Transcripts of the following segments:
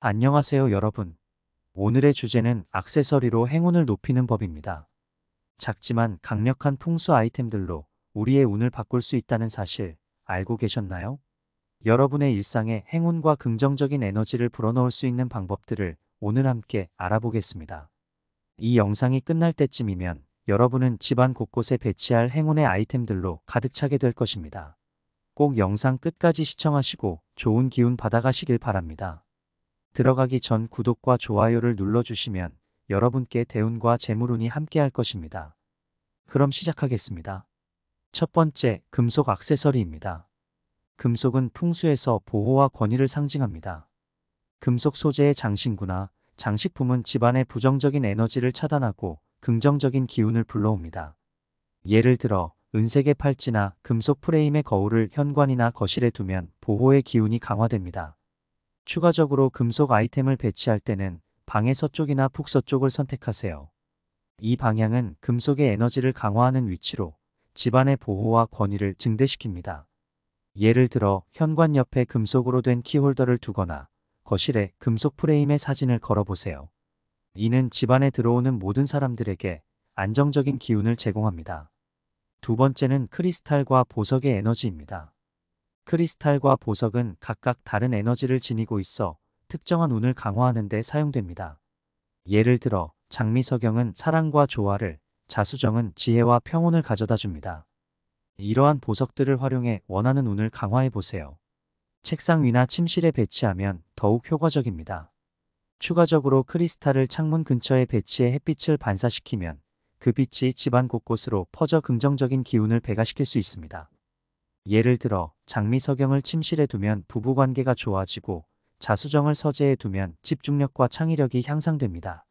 안녕하세요, 여러분. 오늘의 주제는 액세서리로 행운을 높이는 법입니다. 작지만 강력한 풍수 아이템들로 우리의 운을 바꿀 수 있다는 사실 알고 계셨나요? 여러분의 일상에 행운과 긍정적인 에너지를 불어넣을 수 있는 방법들을 오늘 함께 알아보겠습니다. 이 영상이 끝날 때쯤이면 여러분은 집안 곳곳에 배치할 행운의 아이템들로 가득 차게 될 것입니다. 꼭 영상 끝까지 시청하시고 좋은 기운 받아가시길 바랍니다. 들어가기 전 구독과 좋아요를 눌러주시면 여러분께 대운과 재물운이 함께할 것입니다. 그럼 시작하겠습니다. 첫 번째, 금속 액세서리입니다. 금속은 풍수에서 보호와 권위를 상징합니다. 금속 소재의 장신구나 장식품은 집안의 부정적인 에너지를 차단하고 긍정적인 기운을 불러옵니다. 예를 들어 은색의 팔찌나 금속 프레임의 거울을 현관이나 거실에 두면 보호의 기운이 강화됩니다. 추가적으로 금속 아이템을 배치할 때는 방의 서쪽이나 북서쪽을 선택하세요. 이 방향은 금속의 에너지를 강화하는 위치로 집안의 보호와 권위를 증대시킵니다. 예를 들어 현관 옆에 금속으로 된 키홀더를 두거나 거실에 금속 프레임의 사진을 걸어보세요. 이는 집안에 들어오는 모든 사람들에게 안정적인 기운을 제공합니다. 두 번째는 크리스탈과 보석의 에너지입니다. 크리스탈과 보석은 각각 다른 에너지를 지니고 있어 특정한 운을 강화하는 데 사용됩니다. 예를 들어 장미석영은 사랑과 조화를, 자수정은 지혜와 평온을 가져다 줍니다. 이러한 보석들을 활용해 원하는 운을 강화해 보세요. 책상 위나 침실에 배치하면 더욱 효과적입니다. 추가적으로 크리스탈을 창문 근처에 배치해 햇빛을 반사시키면 그 빛이 집안 곳곳으로 퍼져 긍정적인 기운을 배가시킬 수 있습니다. 예를 들어 장미석영을 침실에 두면 부부관계가 좋아지고 자수정을 서재에 두면 집중력과 창의력이 향상됩니다.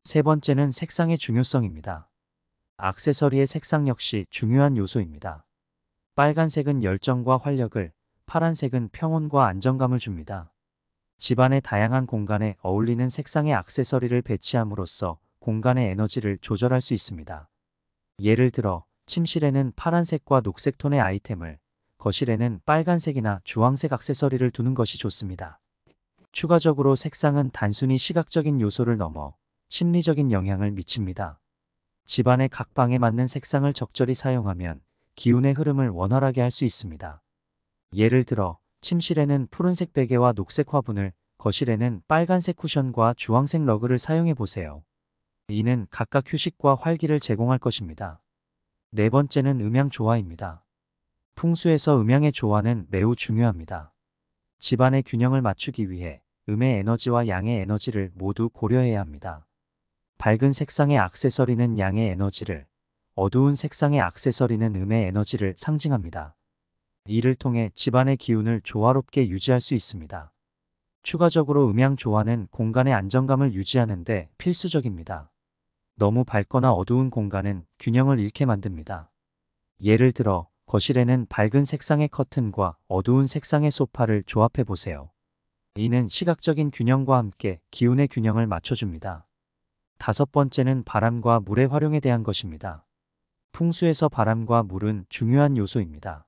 세 번째는 색상의 중요성입니다. 액세서리의 색상 역시 중요한 요소입니다. 빨간색은 열정과 활력을, 파란색은 평온과 안정감을 줍니다. 집안의 다양한 공간에 어울리는 색상의 액세서리를 배치함으로써 공간의 에너지를 조절할 수 있습니다. 예를 들어 침실에는 파란색과 녹색 톤의 아이템을, 거실에는 빨간색이나 주황색 액세서리를 두는 것이 좋습니다. 추가적으로 색상은 단순히 시각적인 요소를 넘어 심리적인 영향을 미칩니다. 집안의 각 방에 맞는 색상을 적절히 사용하면 기운의 흐름을 원활하게 할 수 있습니다. 예를 들어 침실에는 푸른색 베개와 녹색 화분을, 거실에는 빨간색 쿠션과 주황색 러그를 사용해 보세요. 이는 각각 휴식과 활기를 제공할 것입니다. 네 번째는 음양 조화입니다. 풍수에서 음양의 조화는 매우 중요합니다. 집안의 균형을 맞추기 위해 음의 에너지와 양의 에너지를 모두 고려해야 합니다. 밝은 색상의 액세서리는 양의 에너지를, 어두운 색상의 액세서리는 음의 에너지를 상징합니다. 이를 통해 집안의 기운을 조화롭게 유지할 수 있습니다. 추가적으로 음양 조화는 공간의 안정감을 유지하는 데 필수적입니다. 너무 밝거나 어두운 공간은 균형을 잃게 만듭니다. 예를 들어 거실에는 밝은 색상의 커튼과 어두운 색상의 소파를 조합해 보세요. 이는 시각적인 균형과 함께 기운의 균형을 맞춰줍니다. 다섯 번째는 바람과 물의 활용에 대한 것입니다. 풍수에서 바람과 물은 중요한 요소입니다.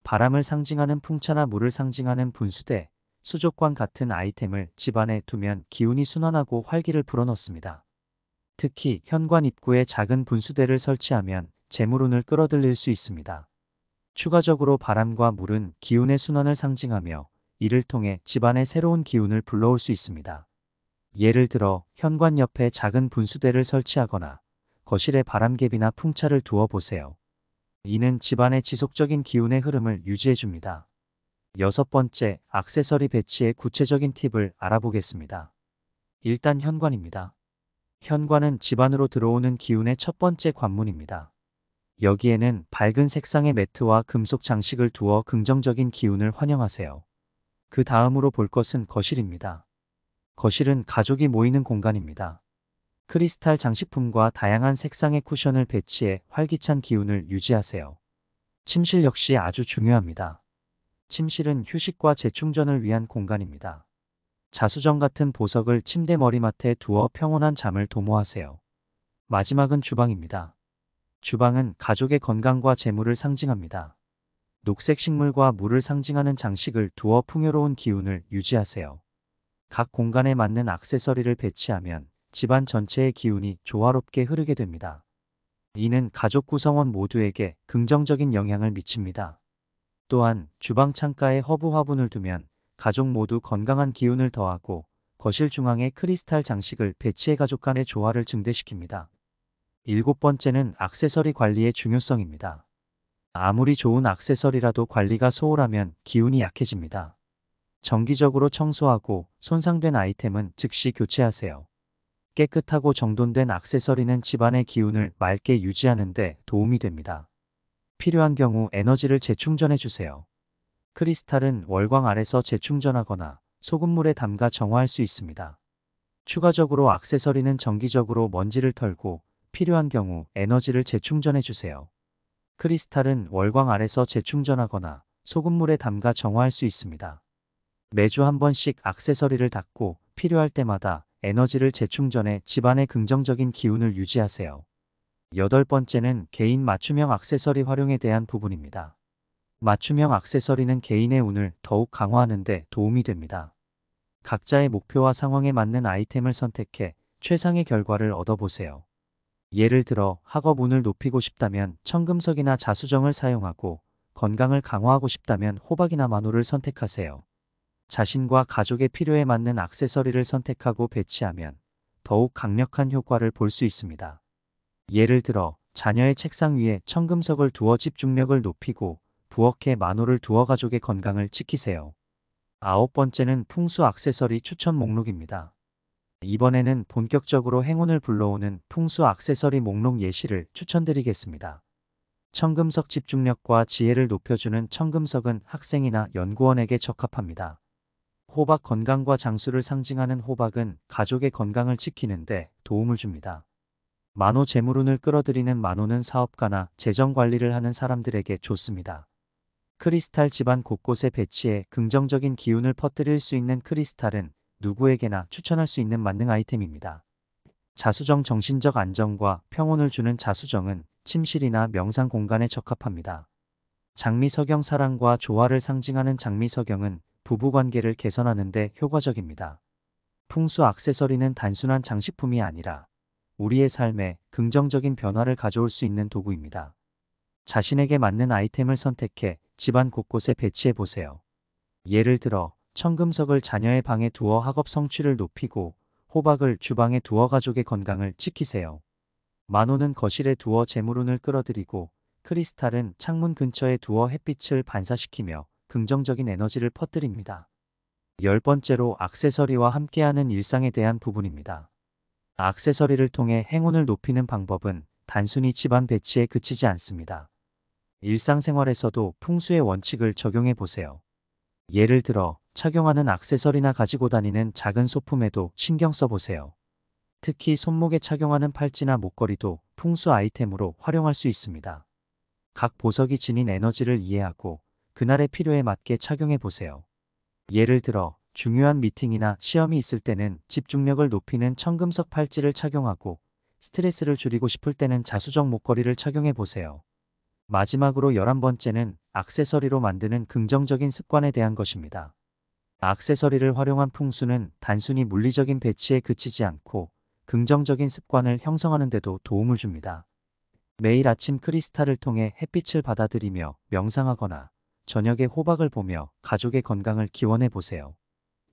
바람을 상징하는 풍차나 물을 상징하는 분수대, 수족관 같은 아이템을 집안에 두면 기운이 순환하고 활기를 불어넣습니다. 특히 현관 입구에 작은 분수대를 설치하면 재물운을 끌어들일 수 있습니다. 추가적으로 바람과 물은 기운의 순환을 상징하며 이를 통해 집안에 새로운 기운을 불러올 수 있습니다. 예를 들어 현관 옆에 작은 분수대를 설치하거나 거실에 바람개비나 풍차를 두어 보세요. 이는 집안의 지속적인 기운의 흐름을 유지해 줍니다. 여섯 번째, 액세서리 배치의 구체적인 팁을 알아보겠습니다. 일단 현관입니다. 현관은 집안으로 들어오는 기운의 첫 번째 관문입니다. 여기에는 밝은 색상의 매트와 금속 장식을 두어 긍정적인 기운을 환영하세요. 그 다음으로 볼 것은 거실입니다. 거실은 가족이 모이는 공간입니다. 크리스탈 장식품과 다양한 색상의 쿠션을 배치해 활기찬 기운을 유지하세요. 침실 역시 아주 중요합니다. 침실은 휴식과 재충전을 위한 공간입니다. 자수정 같은 보석을 침대 머리맡에 두어 평온한 잠을 도모하세요. 마지막은 주방입니다. 주방은 가족의 건강과 재물을 상징합니다. 녹색 식물과 물을 상징하는 장식을 두어 풍요로운 기운을 유지하세요. 각 공간에 맞는 액세서리를 배치하면 집안 전체의 기운이 조화롭게 흐르게 됩니다. 이는 가족 구성원 모두에게 긍정적인 영향을 미칩니다. 또한 주방 창가에 허브 화분을 두면 가족 모두 건강한 기운을 더하고 거실 중앙에 크리스탈 장식을 배치해 가족 간의 조화를 증대시킵니다. 일곱 번째는 액세서리 관리의 중요성입니다. 아무리 좋은 액세서리라도 관리가 소홀하면 기운이 약해집니다. 정기적으로 청소하고 손상된 아이템은 즉시 교체하세요. 깨끗하고 정돈된 액세서리는 집안의 기운을 맑게 유지하는 데 도움이 됩니다. 필요한 경우 에너지를 재충전해 주세요. 크리스탈은 월광 아래서 재충전하거나 소금물에 담가 정화할 수 있습니다. 추가적으로 액세서리는 정기적으로 먼지를 털고 필요한 경우 에너지를 재충전해 주세요. 크리스탈은 월광 아래서 재충전하거나 소금물에 담가 정화할 수 있습니다. 매주 한 번씩 액세서리를 닦고 필요할 때마다 에너지를 재충전해 집안의 긍정적인 기운을 유지하세요. 여덟 번째는 개인 맞춤형 액세서리 활용에 대한 부분입니다. 맞춤형 액세서리는 개인의 운을 더욱 강화하는 데 도움이 됩니다. 각자의 목표와 상황에 맞는 아이템을 선택해 최상의 결과를 얻어보세요. 예를 들어 학업 운을 높이고 싶다면 청금석이나 자수정을 사용하고 건강을 강화하고 싶다면 호박이나 마노를 선택하세요. 자신과 가족의 필요에 맞는 액세서리를 선택하고 배치하면 더욱 강력한 효과를 볼 수 있습니다. 예를 들어 자녀의 책상 위에 청금석을 두어 집중력을 높이고 부엌에 마노를 두어 가족의 건강을 지키세요. 아홉 번째는 풍수 액세서리 추천 목록입니다. 이번에는 본격적으로 행운을 불러오는 풍수 액세서리 목록 예시를 추천드리겠습니다. 청금석 집중력과 지혜를 높여주는 청금석은 학생이나 연구원에게 적합합니다. 호박 건강과 장수를 상징하는 호박은 가족의 건강을 지키는데 도움을 줍니다. 마노 재물운을 끌어들이는 마노는 사업가나 재정 관리를 하는 사람들에게 좋습니다. 크리스탈 집안 곳곳에 배치해 긍정적인 기운을 퍼뜨릴 수 있는 크리스탈은 누구에게나 추천할 수 있는 만능 아이템입니다. 자수정 정신적 안정과 평온을 주는 자수정은 침실이나 명상 공간에 적합합니다. 장미석영 사랑과 조화를 상징하는 장미석영은 부부관계를 개선하는 데 효과적입니다. 풍수 액세서리는 단순한 장식품이 아니라 우리의 삶에 긍정적인 변화를 가져올 수 있는 도구입니다. 자신에게 맞는 아이템을 선택해 집안 곳곳에 배치해 보세요. 예를 들어 청금석을 자녀의 방에 두어 학업 성취를 높이고 호박을 주방에 두어 가족의 건강을 지키세요. 마노는 거실에 두어 재물운을 끌어들이고 크리스탈은 창문 근처에 두어 햇빛을 반사시키며 긍정적인 에너지를 퍼뜨립니다. 열 번째로 액세서리와 함께하는 일상에 대한 부분입니다. 액세서리를 통해 행운을 높이는 방법은 단순히 집안 배치에 그치지 않습니다. 일상생활에서도 풍수의 원칙을 적용해 보세요. 예를 들어 착용하는 액세서리나 가지고 다니는 작은 소품에도 신경 써보세요. 특히 손목에 착용하는 팔찌나 목걸이도 풍수 아이템으로 활용할 수 있습니다. 각 보석이 지닌 에너지를 이해하고 그날의 필요에 맞게 착용해 보세요. 예를 들어 중요한 미팅이나 시험이 있을 때는 집중력을 높이는 청금석 팔찌를 착용하고 스트레스를 줄이고 싶을 때는 자수정 목걸이를 착용해 보세요. 마지막으로 11번째는 액세서리로 만드는 긍정적인 습관에 대한 것입니다. 액세서리를 활용한 풍수는 단순히 물리적인 배치에 그치지 않고 긍정적인 습관을 형성하는 데도 도움을 줍니다. 매일 아침 크리스탈을 통해 햇빛을 받아들이며 명상하거나 저녁에 호박을 보며 가족의 건강을 기원해 보세요.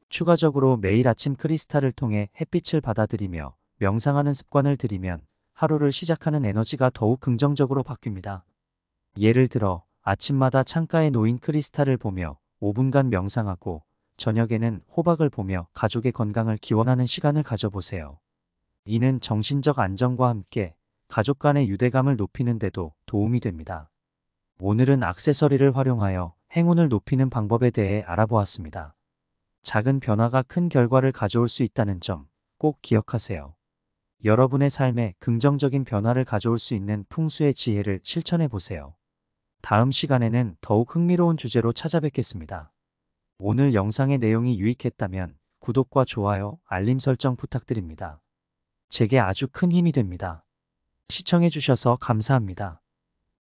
추가적으로 매일 아침 크리스탈을 통해 햇빛을 받아들이며 명상하는 습관을 들이면 하루를 시작하는 에너지가 더욱 긍정적으로 바뀝니다. 예를 들어 아침마다 창가에 놓인 크리스탈을 보며 5분간 명상하고 저녁에는 호박을 보며 가족의 건강을 기원하는 시간을 가져보세요. 이는 정신적 안정과 함께 가족 간의 유대감을 높이는 데도 도움이 됩니다. 오늘은 액세서리를 활용하여 행운을 높이는 방법에 대해 알아보았습니다. 작은 변화가 큰 결과를 가져올 수 있다는 점 꼭 기억하세요. 여러분의 삶에 긍정적인 변화를 가져올 수 있는 풍수의 지혜를 실천해 보세요. 다음 시간에는 더욱 흥미로운 주제로 찾아뵙겠습니다. 오늘 영상의 내용이 유익했다면 구독과 좋아요, 알림 설정 부탁드립니다. 제게 아주 큰 힘이 됩니다. 시청해 주셔서 감사합니다.